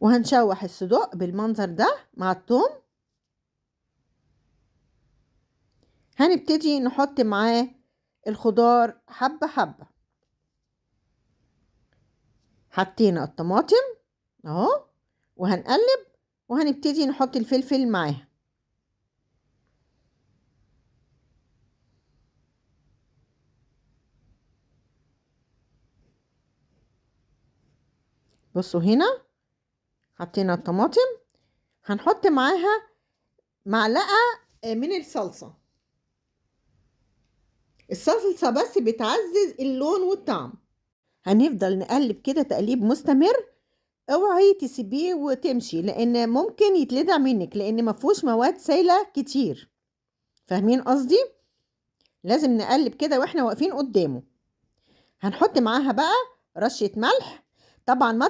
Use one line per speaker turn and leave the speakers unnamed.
وهنشوح الصدوق بالمنظر ده مع الثوم. هنبتدي نحط معاه الخضار حبة حبة. حطينا الطماطم اهو، وهنقلب وهنبتدي نحط الفلفل معاها. بصوا هنا حطينا الطماطم، هنحط معاها معلقة من الصلصة. الصلصة بس بتعزز اللون والطعم. هنفضل نقلب كده تقليب مستمر، اوعي تسيبيه وتمشي لان ممكن يتلدع منك لان مفهوش مواد سايلة كتير. فاهمين قصدي؟ لازم نقلب كده واحنا واقفين قدامه. هنحط معاها بقى رشة ملح، طبعا ما